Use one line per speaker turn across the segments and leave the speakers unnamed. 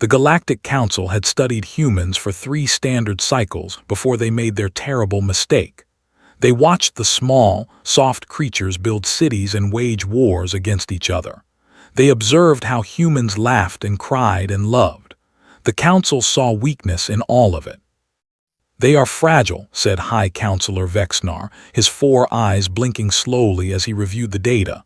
The Galactic Council had studied humans for 3 standard cycles before they made their terrible mistake. They watched the small, soft creatures build cities and wage wars against each other. They observed how humans laughed and cried and loved. The Council saw weakness in all of it. "They are fragile," said High Counselor Vexnar, his 4 eyes blinking slowly as he reviewed the data.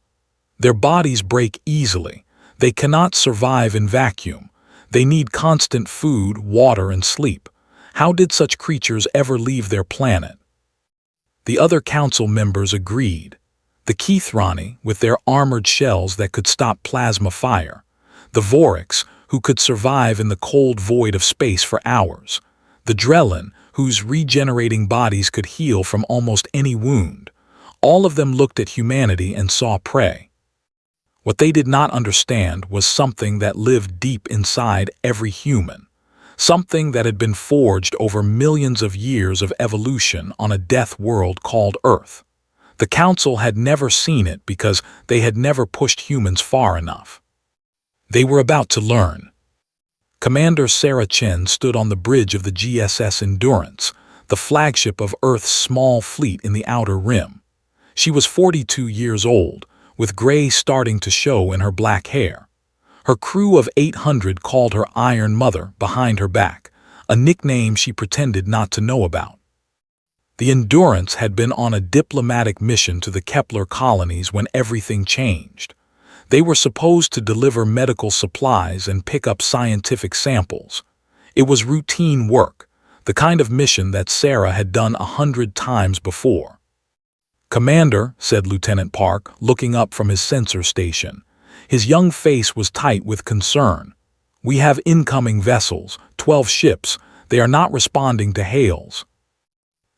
"Their bodies break easily. They cannot survive in vacuum. They need constant food, water, and sleep. How did such creatures ever leave their planet?" The other council members agreed. The Keithrani, with their armored shells that could stop plasma fire. The Vorics, who could survive in the cold void of space for hours. The Drellin, whose regenerating bodies could heal from almost any wound. All of them looked at humanity and saw prey. What they did not understand was something that lived deep inside every human. Something that had been forged over millions of years of evolution on a death world called Earth. The Council had never seen it because they had never pushed humans far enough. They were about to learn. Commander Sarah Chen stood on the bridge of the GSS Endurance, the flagship of Earth's small fleet in the Outer Rim. She was 42 years old, with gray starting to show in her black hair. Her crew of 800 called her Iron Mother behind her back, a nickname she pretended not to know about. The Endurance had been on a diplomatic mission to the Kepler colonies when everything changed. They were supposed to deliver medical supplies and pick up scientific samples. It was routine work, the kind of mission that Sarah had done 100 times before. "Commander," said Lieutenant Park, looking up from his sensor station. His young face was tight with concern. "We have incoming vessels, 12 ships. They are not responding to hails."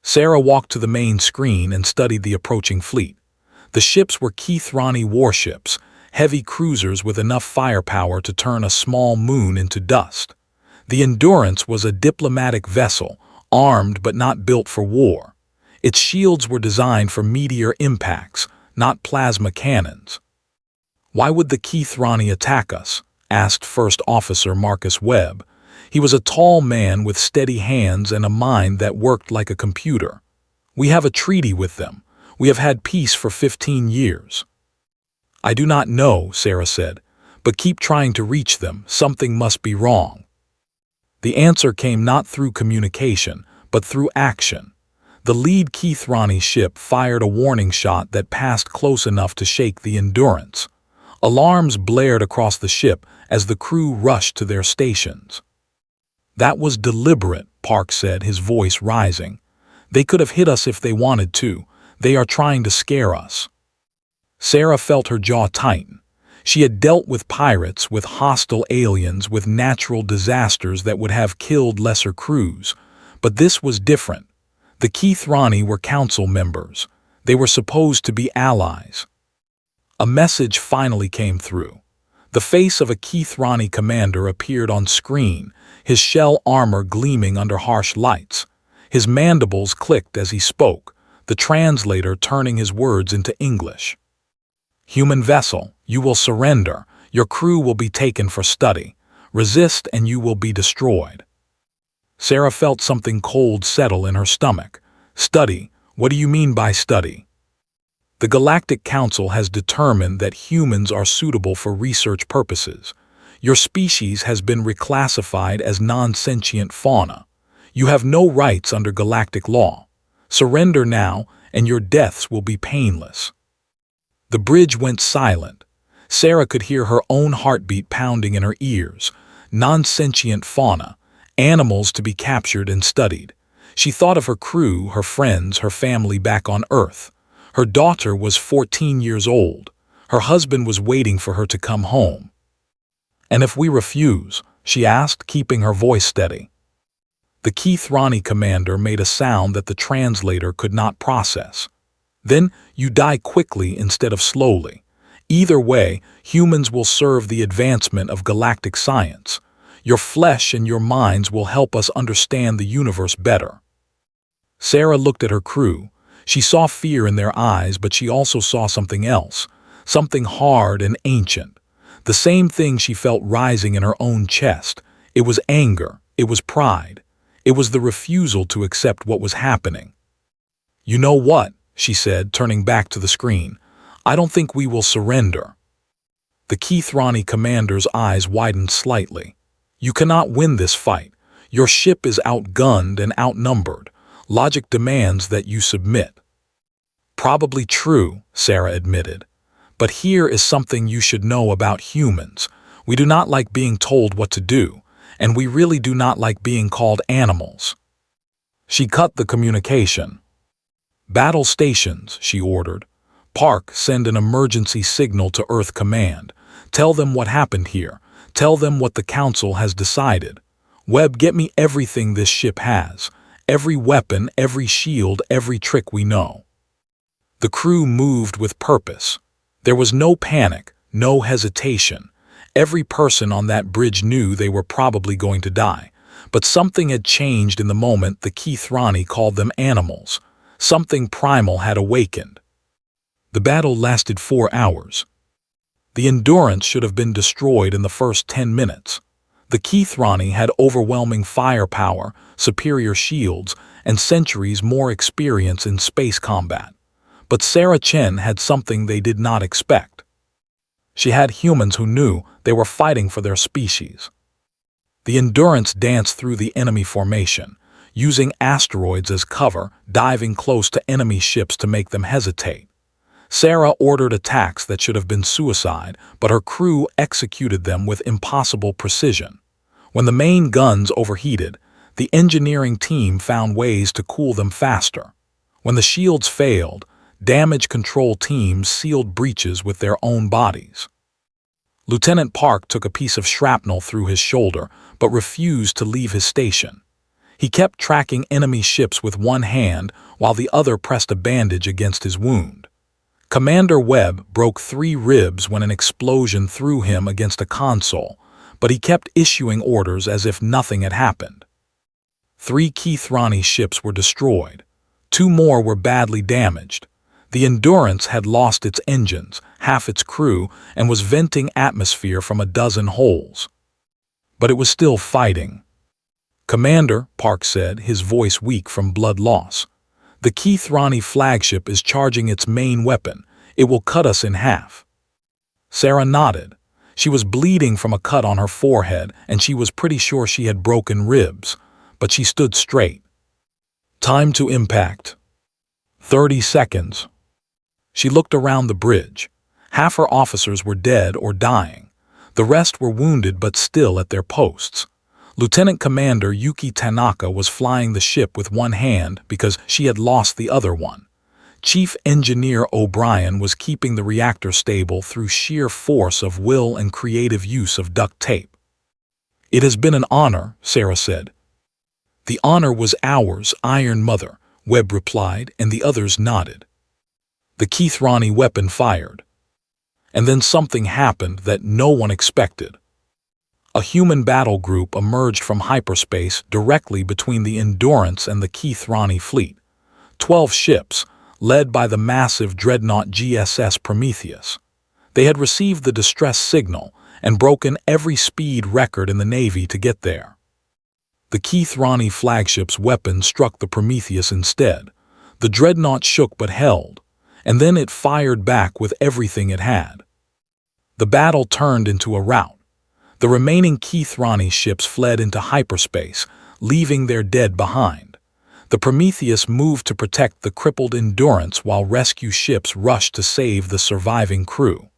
Sarah walked to the main screen and studied the approaching fleet. The ships were Keithrani warships, heavy cruisers with enough firepower to turn a small moon into dust. The Endurance was a diplomatic vessel, armed but not built for war. Its shields were designed for meteor impacts, not plasma cannons. "Why would the Keithrani attack us?" asked First Officer Marcus Webb. He was a tall man with steady hands and a mind that worked like a computer. "We have a treaty with them. We have had peace for 15 years. "I do not know," Sarah said, "but keep trying to reach them. Something must be wrong." The answer came not through communication, but through action. The lead Keithrani ship fired a warning shot that passed close enough to shake the Endurance. Alarms blared across the ship as the crew rushed to their stations. "That was deliberate," Park said, his voice rising. "They could have hit us if they wanted to. They are trying to scare us." Sarah felt her jaw tighten. She had dealt with pirates, with hostile aliens, with natural disasters that would have killed lesser crews. But this was different. The Keithrani were council members. They were supposed to be allies. A message finally came through. The face of a Keithrani commander appeared on screen, his shell armor gleaming under harsh lights. His mandibles clicked as he spoke, the translator turning his words into English. "Human vessel, you will surrender. Your crew will be taken for study. Resist and you will be destroyed." Sarah felt something cold settle in her stomach. "Study? What do you mean by study?" "The Galactic Council has determined that humans are suitable for research purposes. Your species has been reclassified as non-sentient fauna. You have no rights under galactic law. Surrender now, and your deaths will be painless." The bridge went silent. Sarah could hear her own heartbeat pounding in her ears. Non-sentient fauna, animals to be captured and studied. She thought of her crew, her friends, her family back on Earth. Her daughter was 14 years old. Her husband was waiting for her to come home. "And if we refuse?" she asked, keeping her voice steady. The Keithrani commander made a sound that the translator could not process. "Then you die quickly instead of slowly. Either way, humans will serve the advancement of galactic science. Your flesh and your minds will help us understand the universe better." Sarah looked at her crew. She saw fear in their eyes, but she also saw something else, something hard and ancient. The same thing she felt rising in her own chest. It was anger. It was pride. It was the refusal to accept what was happening. "You know what?" she said, turning back to the screen. "I don't think we will surrender." The Keithrani commander's eyes widened slightly. "You cannot win this fight. Your ship is outgunned and outnumbered. Logic demands that you submit." "Probably true," Sarah admitted. "But here is something you should know about humans. We do not like being told what to do, and we really do not like being called animals." She cut the communication. "Battle stations," she ordered. "Park, send an emergency signal to Earth Command. Tell them what happened here. Tell them what the Council has decided. Webb, get me everything this ship has. Every weapon, every shield, every trick we know." The crew moved with purpose. There was no panic, no hesitation. Every person on that bridge knew they were probably going to die. But something had changed in the moment the Keithrani called them animals. Something primal had awakened. The battle lasted 4 hours. The Endurance should have been destroyed in the first 10 minutes. The Keithrani had overwhelming firepower, superior shields, and centuries more experience in space combat. But Sarah Chen had something they did not expect. She had humans who knew they were fighting for their species. The Endurance danced through the enemy formation, using asteroids as cover, diving close to enemy ships to make them hesitate. Sarah ordered attacks that should have been suicide, but her crew executed them with impossible precision. When the main guns overheated, the engineering team found ways to cool them faster. When the shields failed, damage control teams sealed breaches with their own bodies. Lieutenant Park took a piece of shrapnel through his shoulder, but refused to leave his station. He kept tracking enemy ships with one hand while the other pressed a bandage against his wound. Commander Webb broke 3 ribs when an explosion threw him against a console, but he kept issuing orders as if nothing had happened. 3 Keithrani ships were destroyed. 2 more were badly damaged. The Endurance had lost its engines, half its crew, and was venting atmosphere from a dozen holes. But it was still fighting. "Commander," Park said, his voice weak from blood loss, "the Keithrani flagship is charging its main weapon. It will cut us in half." Sarah nodded. She was bleeding from a cut on her forehead, and she was pretty sure she had broken ribs, but she stood straight. "Time to impact. 30 seconds. She looked around the bridge. Half her officers were dead or dying. The rest were wounded but still at their posts. Lieutenant Commander Yuki Tanaka was flying the ship with one hand because she had lost the other one. Chief Engineer O'Brien was keeping the reactor stable through sheer force of will and creative use of duct tape. "It has been an honor," Sarah said. "The honor was ours, Iron Mother," Webb replied, and the others nodded. The Keithrani weapon fired. And then something happened that no one expected. A human battle group emerged from hyperspace directly between the Endurance and the Keithrani fleet. 12 ships, led by the massive dreadnought GSS Prometheus. They had received the distress signal and broken every speed record in the Navy to get there. The Keithrani flagship's weapon struck the Prometheus instead. The dreadnought shook but held, and then it fired back with everything it had. The battle turned into a rout. The remaining Keithrani ships fled into hyperspace, leaving their dead behind. The Prometheus moved to protect the crippled Endurance while rescue ships rushed to save the surviving crew.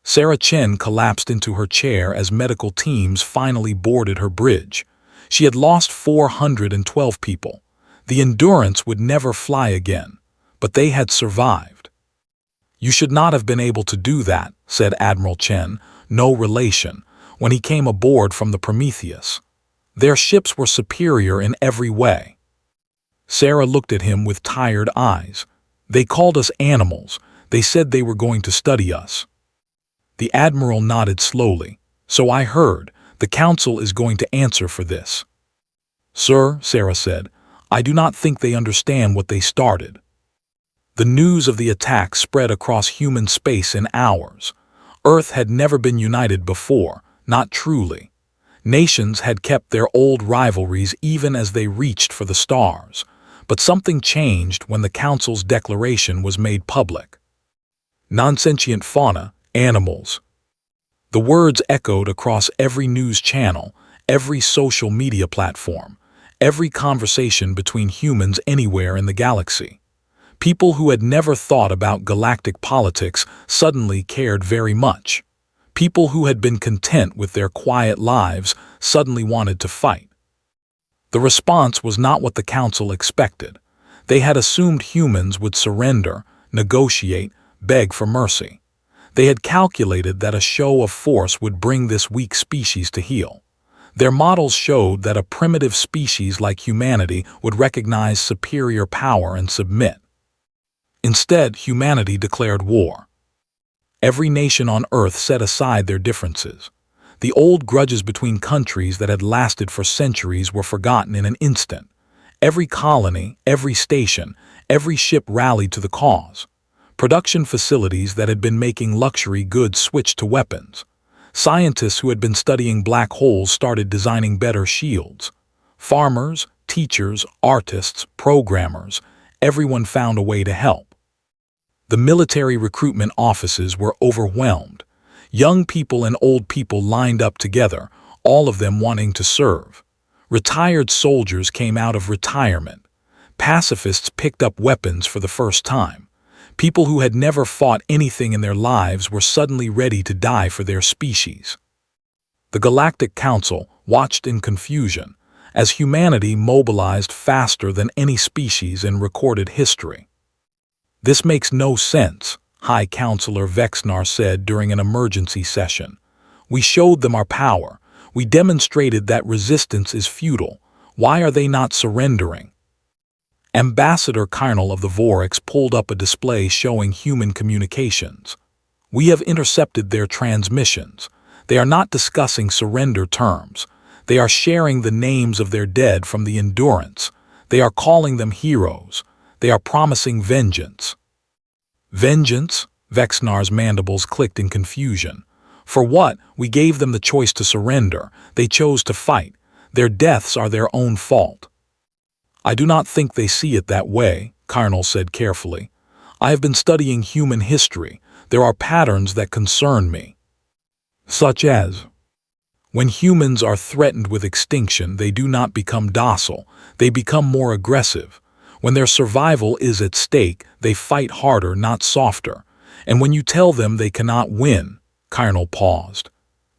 Sarah Chen collapsed into her chair as medical teams finally boarded her bridge. She had lost 412 people. The Endurance would never fly again, but they had survived. "You should not have been able to do that," said Admiral Chen, no relation, when he came aboard from the Prometheus. "Their ships were superior in every way." Sarah looked at him with tired eyes. "They called us animals. They said they were going to study us." The Admiral nodded slowly. "So I heard. The Council is going to answer for this." "Sir," Sarah said, "I do not think they understand what they started." The news of the attack spread across human space in hours. Earth had never been united before, not truly. Nations had kept their old rivalries even as they reached for the stars, but something changed when the Council's declaration was made public. Non-sentient fauna, animals. The words echoed across every news channel, every social media platform, every conversation between humans anywhere in the galaxy. People who had never thought about galactic politics suddenly cared very much. People who had been content with their quiet lives suddenly wanted to fight. The response was not what the Council expected. They had assumed humans would surrender, negotiate, beg for mercy. They had calculated that a show of force would bring this weak species to heel. Their models showed that a primitive species like humanity would recognize superior power and submit. Instead, humanity declared war. Every nation on Earth set aside their differences. The old grudges between countries that had lasted for centuries were forgotten in an instant. Every colony, every station, every ship rallied to the cause. Production facilities that had been making luxury goods switched to weapons. Scientists who had been studying black holes started designing better shields. Farmers, teachers, artists, programmers, everyone found a way to help. The military recruitment offices were overwhelmed. Young people and old people lined up together, all of them wanting to serve. Retired soldiers came out of retirement. Pacifists picked up weapons for the first time. People who had never fought anything in their lives were suddenly ready to die for their species. The Galactic Council watched in confusion as humanity mobilized faster than any species in recorded history. "This makes no sense," High Counselor Vexnar said during an emergency session. "We showed them our power. We demonstrated that resistance is futile. Why are they not surrendering?" Ambassador Karnal of the Vorix pulled up a display showing human communications. "We have intercepted their transmissions. They are not discussing surrender terms. They are sharing the names of their dead from the Endurance. They are calling them heroes. They are promising vengeance." Vengeance? Vexnar's mandibles clicked in confusion. "For what? We gave them the choice to surrender. They chose to fight. Their deaths are their own fault." "I do not think they see it that way," Karnal said carefully. "I have been studying human history. There are patterns that concern me. Such as, when humans are threatened with extinction, they do not become docile. They become more aggressive. When their survival is at stake, they fight harder, not softer. And when you tell them they cannot win," Karnal paused,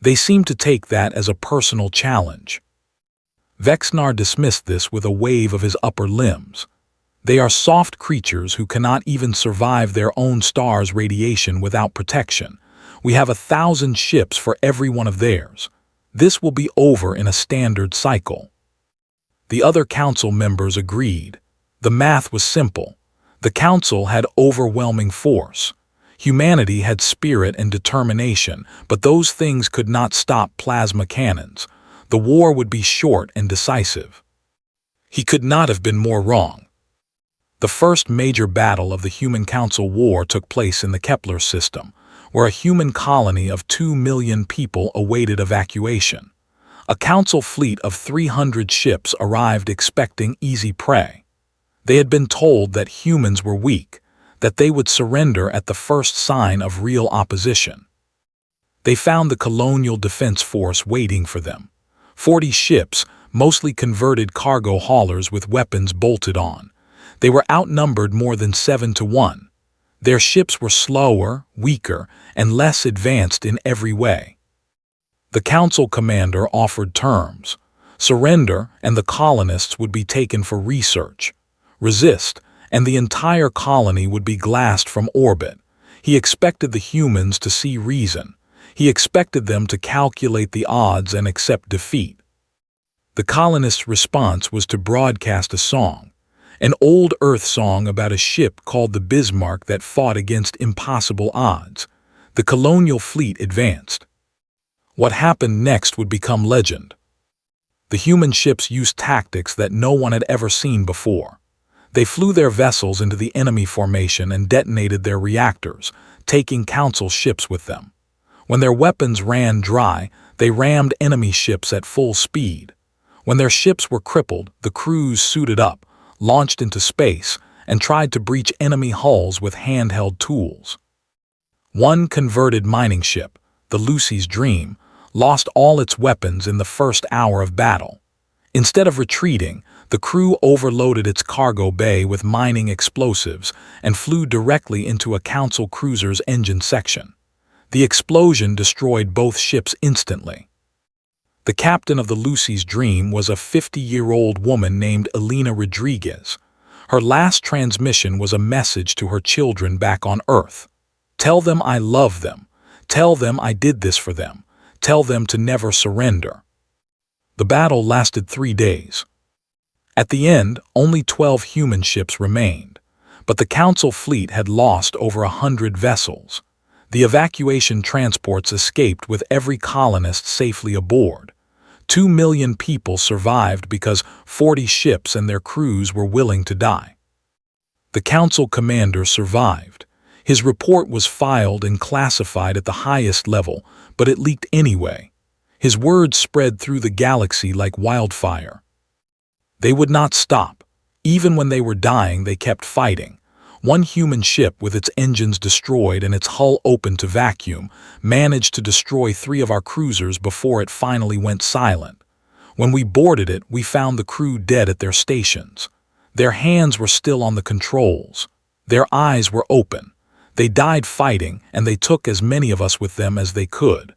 "they seem to take that as a personal challenge." Vexnar dismissed this with a wave of his upper limbs. "They are soft creatures who cannot even survive their own star's radiation without protection. We have 1,000 ships for every one of theirs. This will be over in a standard cycle." The other council members agreed. The math was simple. The council had overwhelming force. Humanity had spirit and determination, but those things could not stop plasma cannons. The war would be short and decisive. He could not have been more wrong. The first major battle of the Human Council War took place in the Kepler system, where a human colony of 2 million people awaited evacuation. A council fleet of 300 ships arrived expecting easy prey. They had been told that humans were weak, that they would surrender at the first sign of real opposition. They found the Colonial Defense Force waiting for them. 40 ships, mostly converted cargo haulers with weapons bolted on. They were outnumbered more than 7 to 1. Their ships were slower, weaker, and less advanced in every way. The council commander offered terms. Surrender, and the colonists would be taken for research. Resist, and the entire colony would be glassed from orbit. He expected the humans to see reason. He expected them to calculate the odds and accept defeat. The colonists' response was to broadcast a song, an old Earth song about a ship called the Bismarck that fought against impossible odds. The colonial fleet advanced. What happened next would become legend. The human ships used tactics that no one had ever seen before. They flew their vessels into the enemy formation and detonated their reactors, taking council ships with them. When their weapons ran dry, They rammed enemy ships at full speed. When their ships were crippled, the crews suited up, launched into space, and tried to breach enemy hulls with handheld tools. One converted mining ship, the Lucy's Dream, lost all its weapons in the first hour of battle. Instead of retreating, the crew overloaded its cargo bay with mining explosives and flew directly into a Council cruiser's engine section. The explosion destroyed both ships instantly. The captain of the Lucy's Dream was a 50-year-old woman named Elena Rodriguez. Her last transmission was a message to her children back on Earth. "Tell them I love them. Tell them I did this for them. Tell them to never surrender." The battle lasted 3 days. At the end, only 12 human ships remained, but the Council fleet had lost over 100 vessels. The evacuation transports escaped with every colonist safely aboard. 2 million people survived because 40 ships and their crews were willing to die. The Council commander survived. His report was filed and classified at the highest level, but it leaked anyway. His words spread through the galaxy like wildfire. They would not stop. Even when they were dying, they kept fighting. One human ship, with its engines destroyed and its hull open to vacuum, managed to destroy 3 of our cruisers before it finally went silent. When we boarded it, we found the crew dead at their stations. Their hands were still on the controls. Their eyes were open. They died fighting, and they took as many of us with them as they could.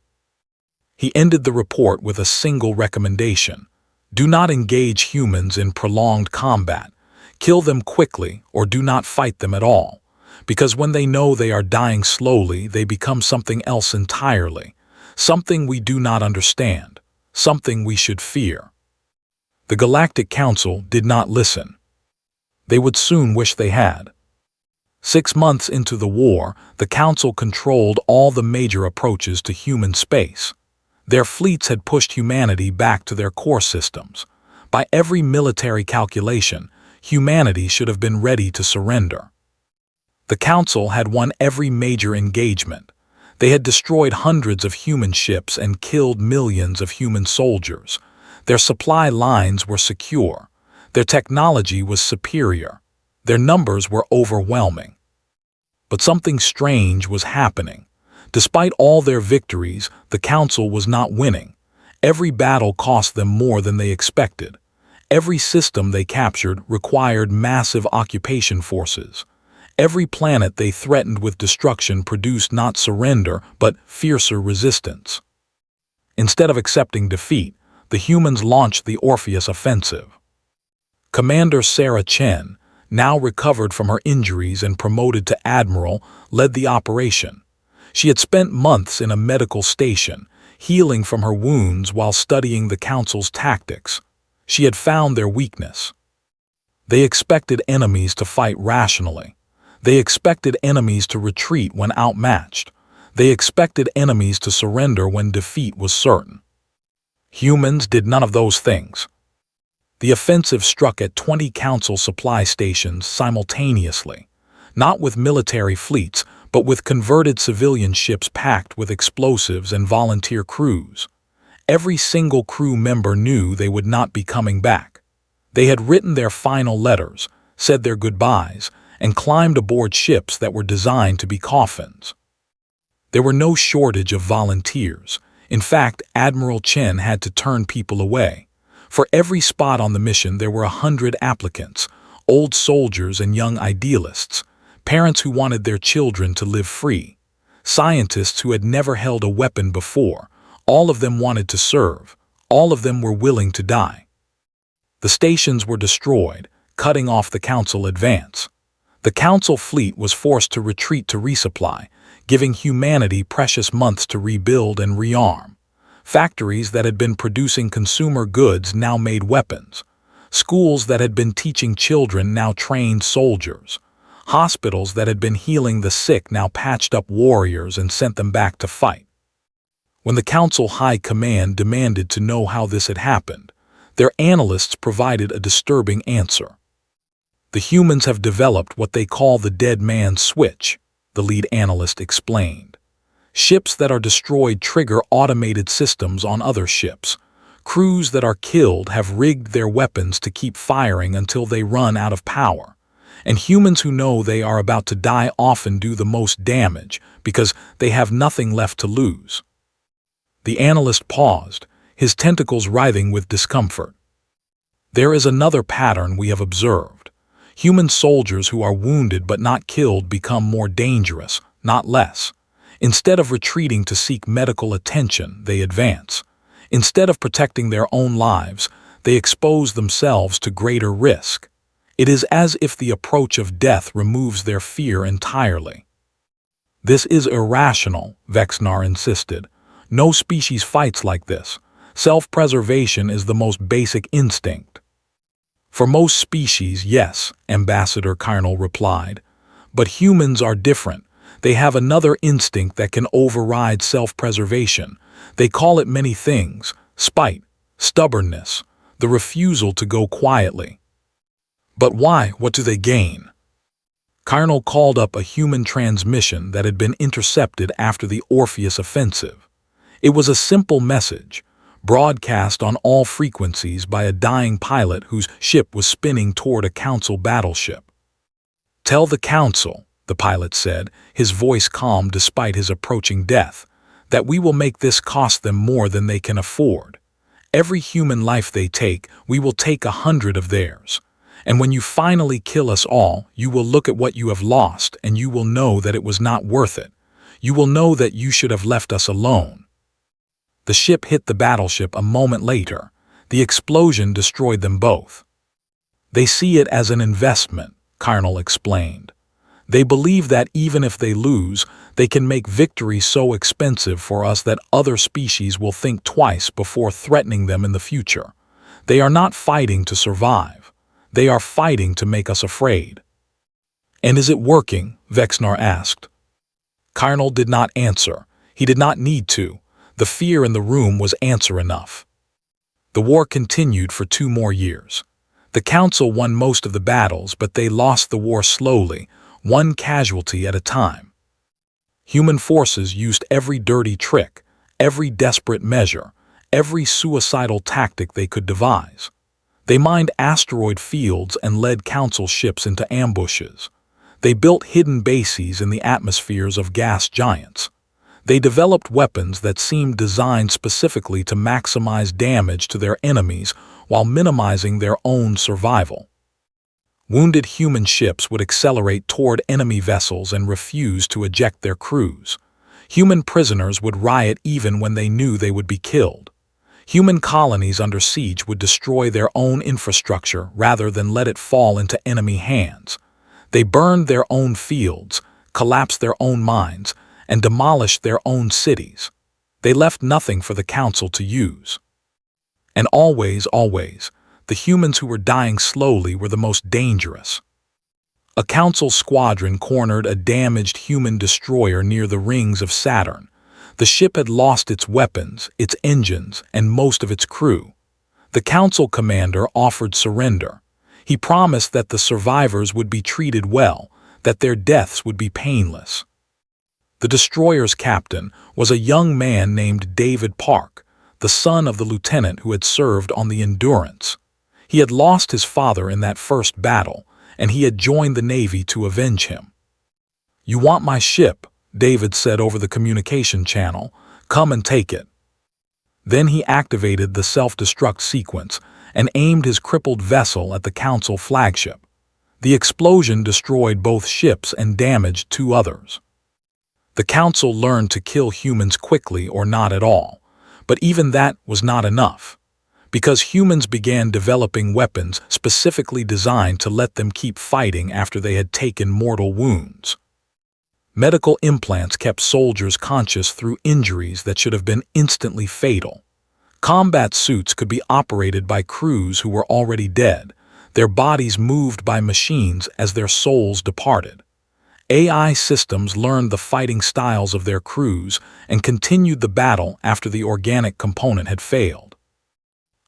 He ended the report with a single recommendation: do not engage humans in prolonged combat. Kill them quickly or do not fight them at all, because when they know they are dying slowly, they become something else entirely, something we do not understand, something we should fear. The Galactic Council did not listen. They would soon wish they had. 6 months into the war, the Council controlled all the major approaches to human space. Their fleets had pushed humanity back to their core systems. By every military calculation, humanity should have been ready to surrender. The Council had won every major engagement. They had destroyed hundreds of human ships and killed millions of human soldiers. Their supply lines were secure. Their technology was superior. Their numbers were overwhelming. But something strange was happening. Despite all their victories, the Council was not winning. Every battle cost them more than they expected. Every system they captured required massive occupation forces. Every planet they threatened with destruction produced not surrender, but fiercer resistance. Instead of accepting defeat, the humans launched the Orpheus offensive. Commander Sarah Chen, now recovered from her injuries and promoted to admiral, led the operation. She had spent months in a medical station, healing from her wounds while studying the Council's tactics. She had found their weakness. They expected enemies to fight rationally. They expected enemies to retreat when outmatched. They expected enemies to surrender when defeat was certain. Humans did none of those things. The offensive struck at 20 Council supply stations simultaneously, not with military fleets, but with converted civilian ships packed with explosives and volunteer crews. Every single crew member knew they would not be coming back. They had written their final letters, said their goodbyes, and climbed aboard ships that were designed to be coffins. There were no shortage of volunteers. In fact, Admiral Chen had to turn people away. For every spot on the mission, there were 100 applicants, old soldiers and young idealists, parents who wanted their children to live free, scientists who had never held a weapon before. All of them wanted to serve. All of them were willing to die. The stations were destroyed, cutting off the Council advance. The Council fleet was forced to retreat to resupply, giving humanity precious months to rebuild and rearm. Factories that had been producing consumer goods now made weapons. Schools that had been teaching children now trained soldiers. Hospitals that had been healing the sick now patched up warriors and sent them back to fight. When the Council High Command demanded to know how this had happened, their analysts provided a disturbing answer. "The humans have developed what they call the dead man's switch," the lead analyst explained. Ships that are destroyed trigger automated systems on other ships. Crews that are killed have rigged their weapons to keep firing until they run out of power. And humans who know they are about to die often do the most damage because they have nothing left to lose. The analyst paused, his tentacles writhing with discomfort. There is another pattern we have observed. Human soldiers who are wounded but not killed become more dangerous, not less. Instead of retreating to seek medical attention, they advance. Instead of protecting their own lives, they expose themselves to greater risk. It is as if the approach of death removes their fear entirely. This is irrational, Vexnar insisted. No species fights like this. Self-preservation is the most basic instinct. For most species, yes, Ambassador Carnal replied. But humans are different. They have another instinct that can override self-preservation. They call it many things: spite, stubbornness, the refusal to go quietly. But why? What do they gain? Carnal called up a human transmission that had been intercepted after the Orpheus offensive. It was a simple message, broadcast on all frequencies by a dying pilot whose ship was spinning toward a Council battleship. "Tell the Council," the pilot said, his voice calm despite his approaching death, "that we will make this cost them more than they can afford. Every human life they take, we will take 100 of theirs. And when you finally kill us all, you will look at what you have lost and you will know that it was not worth it. You will know that you should have left us alone." The ship hit the battleship a moment later. The explosion destroyed them both. "They see it as an investment," Carnal explained. "They believe that even if they lose, they can make victory so expensive for us that other species will think twice before threatening them in the future. They are not fighting to survive. They are fighting to make us afraid." "And is it working?" Vexnar asked. Carnal did not answer. He did not need to. The fear in the room was answer enough. The war continued for 2 more years. The Council won most of the battles, but they lost the war slowly, one casualty at a time. Human forces used every dirty trick, every desperate measure, every suicidal tactic they could devise. They mined asteroid fields and led Council ships into ambushes. They built hidden bases in the atmospheres of gas giants. They developed weapons that seemed designed specifically to maximize damage to their enemies while minimizing their own survival. Wounded human ships would accelerate toward enemy vessels and refuse to eject their crews. Human prisoners would riot even when they knew they would be killed. Human colonies under siege would destroy their own infrastructure rather than let it fall into enemy hands. They burned their own fields, collapsed their own mines, and demolished their own cities. They left nothing for the Council to use. And always, the humans who were dying slowly were the most dangerous. A Council squadron cornered a damaged human destroyer near the rings of Saturn. The ship had lost its weapons, its engines, and most of its crew. The Council commander offered surrender. He promised that the survivors would be treated well, that their deaths would be painless. The destroyer's captain was a young man named David Park, the son of the lieutenant who had served on the Endurance. He had lost his father in that first battle, and he had joined the Navy to avenge him. "You want my ship," David said over the communication channel. "Come and take it." Then he activated the self-destruct sequence and aimed his crippled vessel at the Council flagship. The explosion destroyed both ships and damaged 2 others. The Council learned to kill humans quickly or not at all, but even that was not enough, because humans began developing weapons specifically designed to let them keep fighting after they had taken mortal wounds. Medical implants kept soldiers conscious through injuries that should have been instantly fatal. Combat suits could be operated by crews who were already dead, their bodies moved by machines as their souls departed. AI systems learned the fighting styles of their crews and continued the battle after the organic component had failed.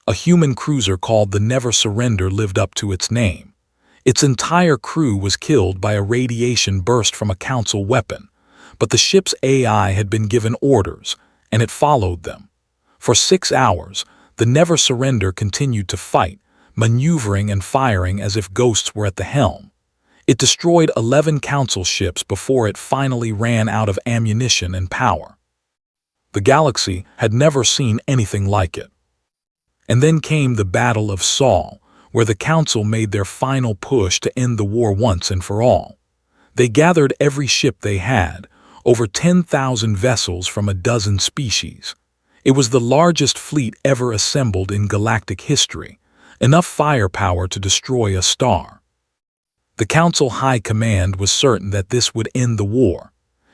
A human cruiser called the Never Surrender lived up to its name. Its entire crew was killed by a radiation burst from a Council weapon, But the ship's AI had been given orders, and it followed them. For 6 hours, the Never Surrender continued to fight, maneuvering and firing as if ghosts were at the helm. It destroyed 11 Council ships before it finally ran out of ammunition and power. The galaxy had never seen anything like it. And then came the Battle of Sol, where the Council made their final push to end the war once and for all. They gathered every ship they had, over 10,000 vessels from a dozen species. It was the largest fleet ever assembled in galactic history, enough firepower to destroy a star. The Council High Command was certain that this would end the war.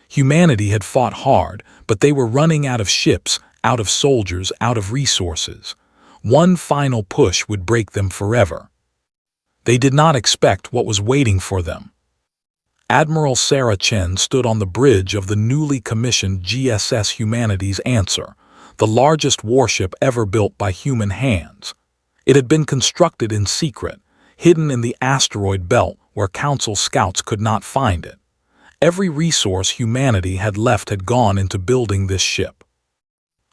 Humanity had fought hard, but they were running out of ships, out of soldiers, out of resources. One final push would break them forever. They did not expect what was waiting for them. Admiral Sarah Chen stood on the bridge of the newly commissioned GSS Humanity's Answer, the largest warship ever built by human hands. It had been constructed in secret, hidden in the asteroid belt where Council scouts could not find it. Every resource humanity had left had gone into building this ship.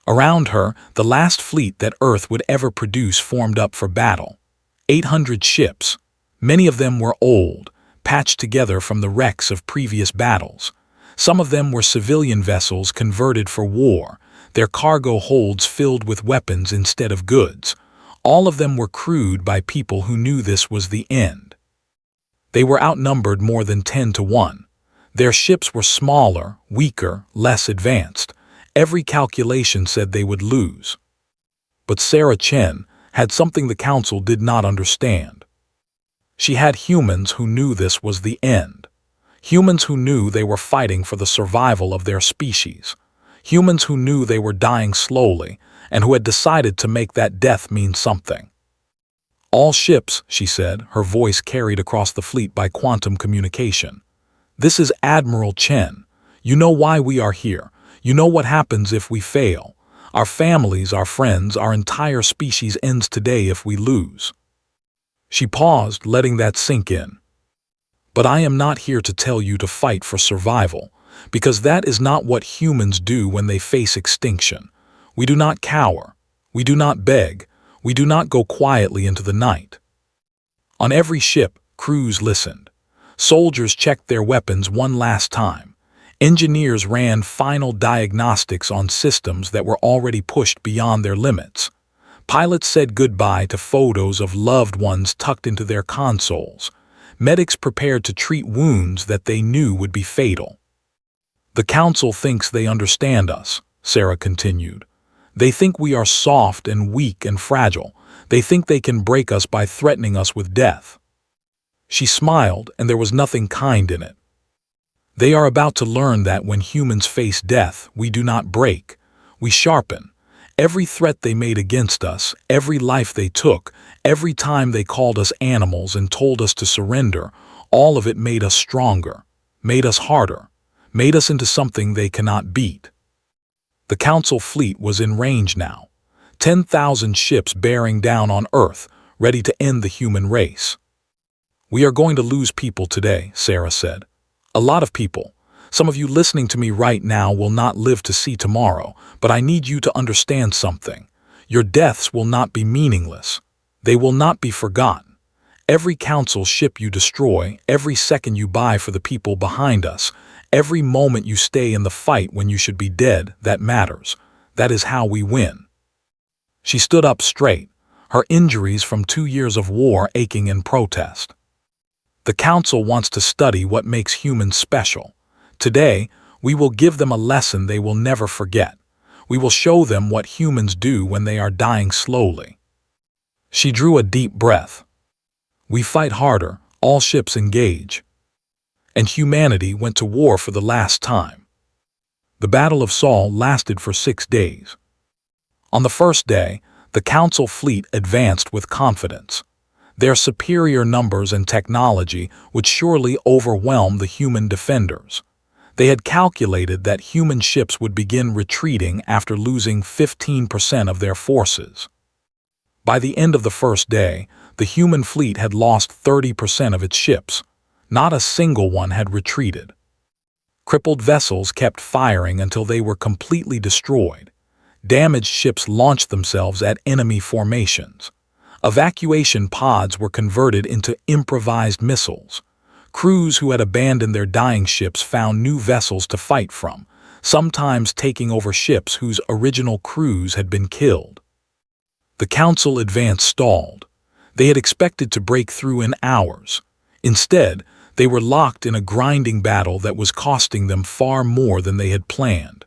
Around her, the last fleet that Earth would ever produce formed up for battle. 800 ships. Many of them were old, patched together from the wrecks of previous battles. Some of them were civilian vessels converted for war, their cargo holds filled with weapons instead of goods. All of them were crewed by people who knew this was the end. They were outnumbered more than 10 to 1. Their ships were smaller, weaker, less advanced. Every calculation said they would lose. But Sarah Chen had something the Council did not understand. She had humans who knew this was the end. Humans who knew they were fighting for the survival of their species. Humans who knew they were dying slowly and who had decided to make that death mean something. All ships, she said, her voice carried across the fleet by quantum communication. This is Admiral Chen. You know why we are here. You know what happens if we fail. Our families, our friends, our entire species ends today if we lose. She paused, letting that sink in. But I am not here to tell you to fight for survival, because that is not what humans do when they face extinction. We do not cower. We do not beg. We do not go quietly into the night. On every ship, crews listened. Soldiers checked their weapons one last time. Engineers ran final diagnostics on systems that were already pushed beyond their limits. Pilots said goodbye to photos of loved ones tucked into their consoles. Medics prepared to treat wounds that they knew would be fatal. The Council thinks they understand us, Sarah continued. They think we are soft and weak and fragile. They think they can break us by threatening us with death. She smiled, and there was nothing kind in it. They are about to learn that when humans face death, we do not break, we sharpen. Every threat they made against us, every life they took, every time they called us animals and told us to surrender, all of it made us stronger, made us harder, made us into something they cannot beat. The Council fleet was in range now, 10,000 ships bearing down on Earth, ready to end the human race. We are going to lose people today, Sarah said. A lot of people. Some of you listening to me right now will not live to see tomorrow, but I need you to understand something. Your deaths will not be meaningless. They will not be forgotten. Every Council ship you destroy, every second you buy for the people behind us, every moment you stay in the fight when you should be dead, that matters. That is how we win. She stood up straight, her injuries from 2 years of war aching in protest. The Council wants to study what makes humans special. Today, we will give them a lesson they will never forget. We will show them what humans do when they are dying slowly. She drew a deep breath. We fight harder, all ships engage. And humanity went to war for the last time. The Battle of Sol lasted for 6 days. On the first day, the Council fleet advanced with confidence. Their superior numbers and technology would surely overwhelm the human defenders. They had calculated that human ships would begin retreating after losing 15% of their forces. By the end of the first day, the human fleet had lost 30% of its ships. Not a single one had retreated. Crippled vessels kept firing until they were completely destroyed. Damaged ships launched themselves at enemy formations. Evacuation pods were converted into improvised missiles. Crews who had abandoned their dying ships found new vessels to fight from, sometimes taking over ships whose original crews had been killed. The Council advance stalled. They had expected to break through in hours. Instead, they were locked in a grinding battle that was costing them far more than they had planned.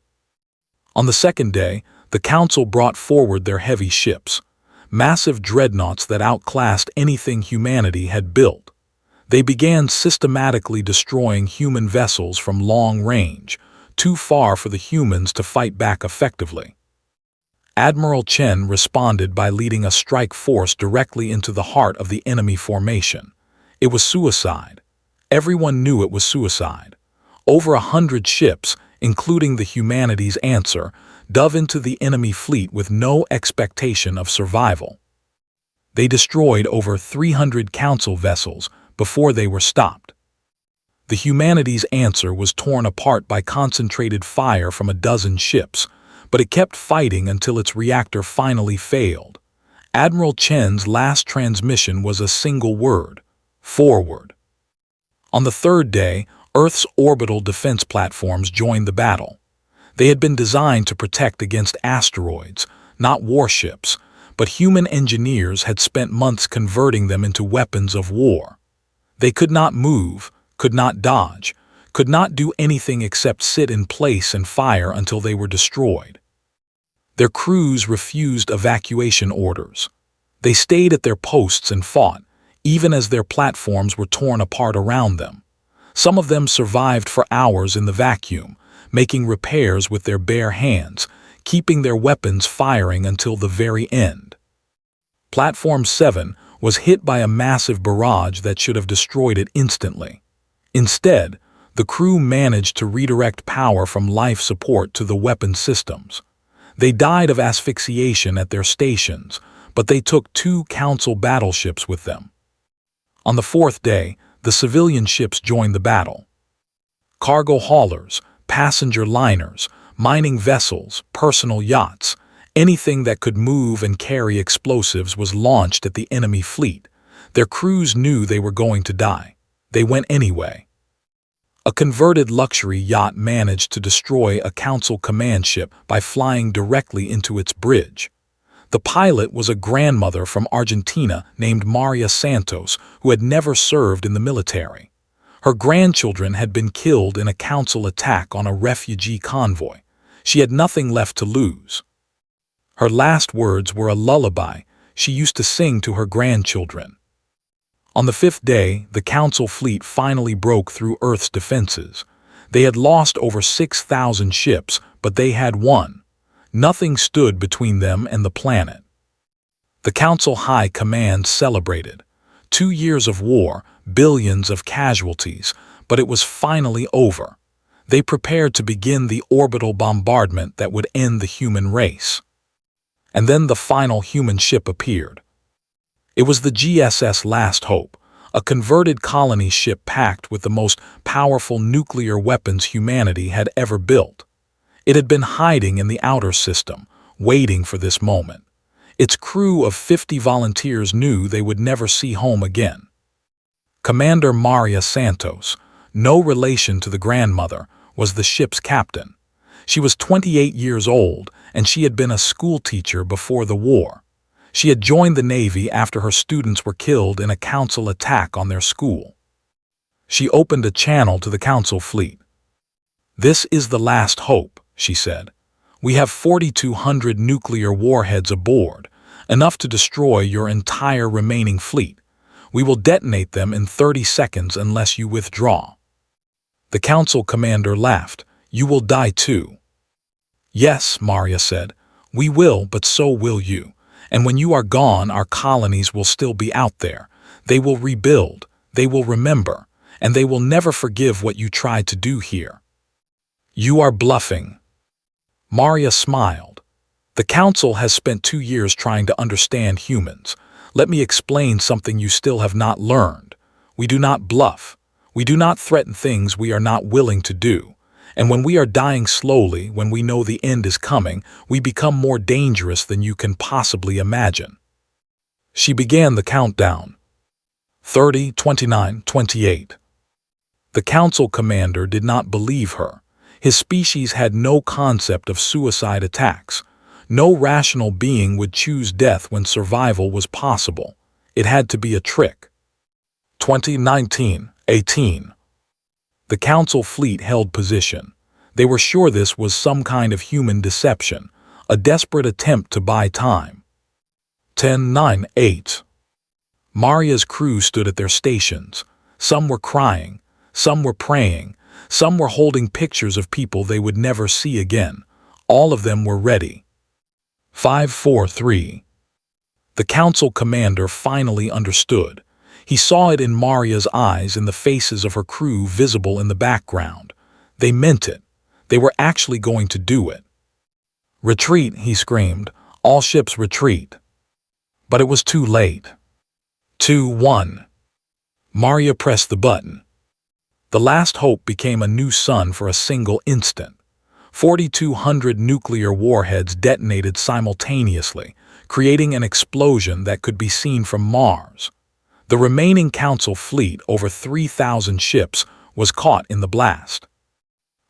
On the second day, the Council brought forward their heavy ships, massive dreadnoughts that outclassed anything humanity had built. They began systematically destroying human vessels from long range, too far for the humans to fight back effectively. Admiral Chen responded by leading a strike force directly into the heart of the enemy formation. It was suicide. Everyone knew it was suicide. Over 100 ships, including the humanity's answer, dove into the enemy fleet with no expectation of survival. They destroyed over 300 Council vessels before they were stopped. The humanity's answer was torn apart by concentrated fire from a dozen ships, but it kept fighting until its reactor finally failed. Admiral Chen's last transmission was a single word: forward. On the third day, Earth's orbital defense platforms joined the battle. They had been designed to protect against asteroids, not warships, but human engineers had spent months converting them into weapons of war. They could not move, could not dodge, could not do anything except sit in place and fire until they were destroyed. Their crews refused evacuation orders. They stayed at their posts and fought, even as their platforms were torn apart around them. Some of them survived for hours in the vacuum, making repairs with their bare hands, keeping their weapons firing until the very end. Platform 7 was hit by a massive barrage that should have destroyed it instantly. Instead, the crew managed to redirect power from life support to the weapon systems. They died of asphyxiation at their stations, but they took 2 Council battleships with them. On the fourth day, the civilian ships joined the battle. Cargo haulers, passenger liners, mining vessels, personal yachts, anything that could move and carry explosives was launched at the enemy fleet. Their crews knew they were going to die. They went anyway. A converted luxury yacht managed to destroy a Council command ship by flying directly into its bridge. The pilot was a grandmother from Argentina named Maria Santos, who had never served in the military. Her grandchildren had been killed in a Council attack on a refugee convoy. She had nothing left to lose. Her last words were a lullaby she used to sing to her grandchildren. On the fifth day, the Council fleet finally broke through Earth's defenses. They had lost over 6,000 ships, but they had won. Nothing stood between them and the planet. The Council High Command celebrated. 2 years of war, billions of casualties, but it was finally over. They prepared to begin the orbital bombardment that would end the human race. And then the final human ship appeared. It was the GSS Last Hope, a converted colony ship packed with the most powerful nuclear weapons humanity had ever built. It had been hiding in the outer system, waiting for this moment. Its crew of 50 volunteers knew they would never see home again. Commander Maria Santos, no relation to the grandmother, was the ship's captain. She was 28 years old, and she had been a schoolteacher before the war. She had joined the Navy after her students were killed in a Council attack on their school. She opened a channel to the Council fleet. "This is the last hope," she said. "We have 4,200 nuclear warheads aboard, enough to destroy your entire remaining fleet. We will detonate them in 30 seconds unless you withdraw." The Council commander laughed. "You will die too." "Yes," Maria said, "we will, but so will you. And when you are gone, our colonies will still be out there. They will rebuild, they will remember, and they will never forgive what you tried to do here." "You are bluffing." Maria smiled. "The Council has spent 2 years trying to understand humans. Let me explain something you still have not learned. We do not bluff. We do not threaten things we are not willing to do. And when we are dying slowly, when we know the end is coming, we become more dangerous than you can possibly imagine. She began the countdown. 30, 29, 28. The council commander did not believe her. His species had no concept of suicide attacks. No rational being would choose death when survival was possible. It had to be a trick. 2019, 18. The council fleet held position. They were sure this was some kind of human deception, a desperate attempt to buy time. 10, 9, 8. Maria's crew stood at their stations. Some were crying, some were praying, some were holding pictures of people they would never see again. All of them were ready. 5, 4, 3. The council commander finally understood. He saw it in Maria's eyes, in the faces of her crew visible in the background. They meant it. They were actually going to do it. "Retreat," he screamed. "All ships retreat." But it was too late. 2, 1. Maria pressed the button. The last hope became a new sun for a single instant. 4,200 nuclear warheads detonated simultaneously, creating an explosion that could be seen from Mars. The remaining council fleet, over 3,000 ships, was caught in the blast.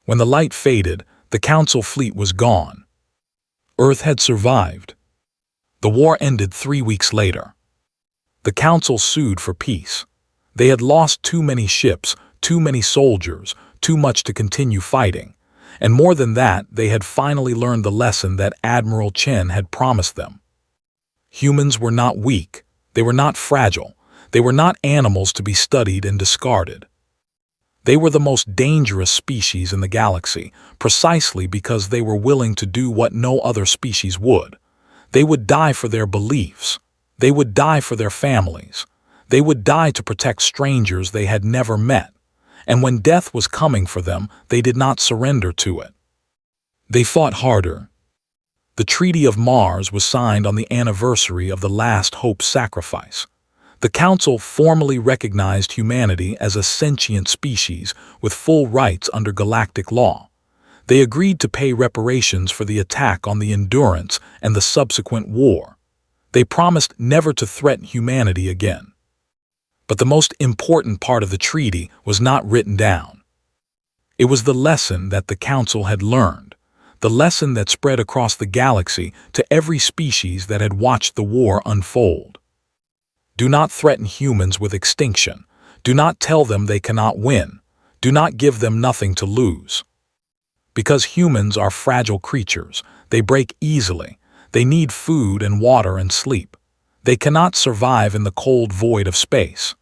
When the light faded, the council fleet was gone. Earth had survived. The war ended 3 weeks later. The council sued for peace. They had lost too many ships, too many soldiers, too much to continue fighting. And more than that, they had finally learned the lesson that Admiral Chen had promised them. Humans were not weak. They were not fragile. They were not animals to be studied and discarded. They were the most dangerous species in the galaxy, precisely because they were willing to do what no other species would. They would die for their beliefs. They would die for their families. They would die to protect strangers they had never met. And when death was coming for them, they did not surrender to it. They fought harder. The Treaty of Mars was signed on the anniversary of the Last Hope sacrifice. The Council formally recognized humanity as a sentient species with full rights under galactic law. They agreed to pay reparations for the attack on the Endurance and the subsequent war. They promised never to threaten humanity again. But the most important part of the treaty was not written down. It was the lesson that the Council had learned, the lesson that spread across the galaxy to every species that had watched the war unfold. Do not threaten humans with extinction. Do not tell them they cannot win. Do not give them nothing to lose. Because humans are fragile creatures, they break easily. They need food and water and sleep. They cannot survive in the cold void of space.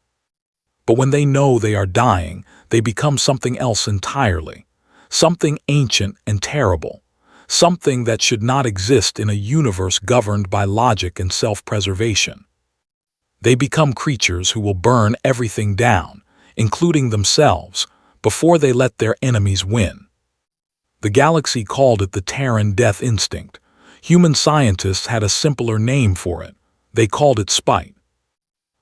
But when they know they are dying, they become something else entirely, something ancient and terrible, something that should not exist in a universe governed by logic and self-preservation. They become creatures who will burn everything down, including themselves, before they let their enemies win. The galaxy called it the Terran death instinct. Human scientists had a simpler name for it. They called it spite.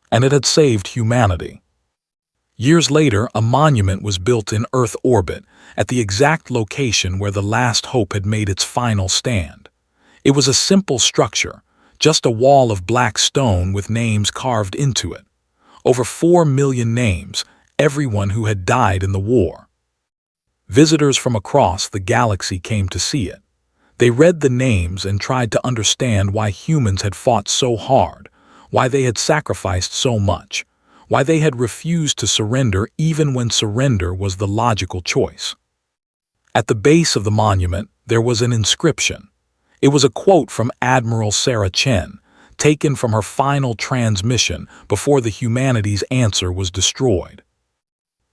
And it had saved humanity. Years later, a monument was built in Earth orbit, at the exact location where the Last Hope had made its final stand. It was a simple structure, just a wall of black stone with names carved into it. Over 4 million names, everyone who had died in the war. Visitors from across the galaxy came to see it. They read the names and tried to understand why humans had fought so hard, why they had sacrificed so much, why they had refused to surrender even when surrender was the logical choice. At the base of the monument, there was an inscription. It was a quote from Admiral Sarah Chen, taken from her final transmission before the humanity's answer was destroyed.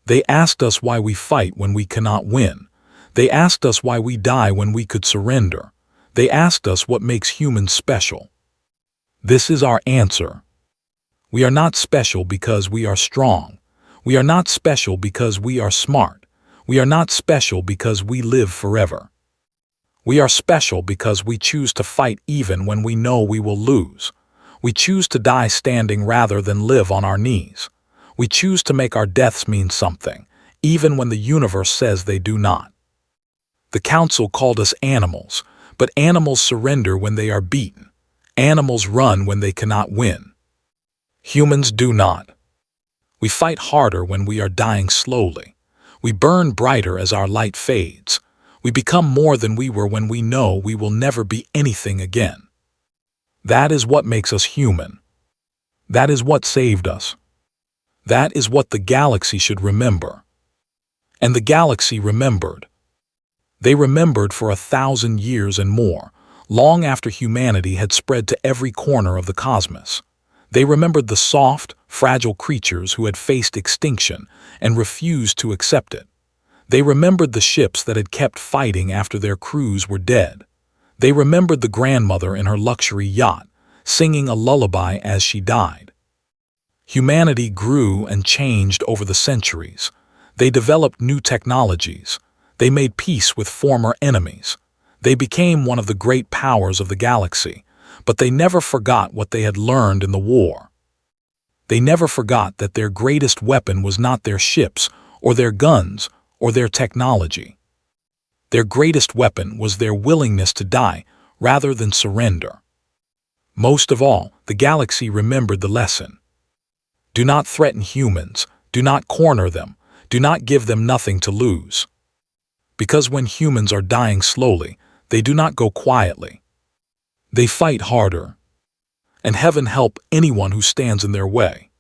They asked us why we fight when we cannot win. They asked us why we die when we could surrender. They asked us what makes humans special. This is our answer. We are not special because we are strong. We are not special because we are smart. We are not special because we live forever. We are special because we choose to fight even when we know we will lose. We choose to die standing rather than live on our knees. We choose to make our deaths mean something, even when the universe says they do not. The council called us animals, but animals surrender when they are beaten. Animals run when they cannot win. Humans do not. We fight harder when we are dying slowly. We burn brighter as our light fades. We become more than we were when we know we will never be anything again. That is what makes us human. That is what saved us. That is what the galaxy should remember. And the galaxy remembered. They remembered for 1,000 years and more, long after humanity had spread to every corner of the cosmos. They remembered the soft, fragile creatures who had faced extinction and refused to accept it. They remembered the ships that had kept fighting after their crews were dead. They remembered the grandmother in her luxury yacht, singing a lullaby as she died. Humanity grew and changed over the centuries. They developed new technologies. They made peace with former enemies. They became one of the great powers of the galaxy, but they never forgot what they had learned in the war. They never forgot that their greatest weapon was not their ships, or their guns, or their technology. Their greatest weapon was their willingness to die rather than surrender. Most of all, the galaxy remembered the lesson. Do not threaten humans, do not corner them, do not give them nothing to lose. Because when humans are dying slowly, they do not go quietly. They fight harder. And heaven help anyone who stands in their way.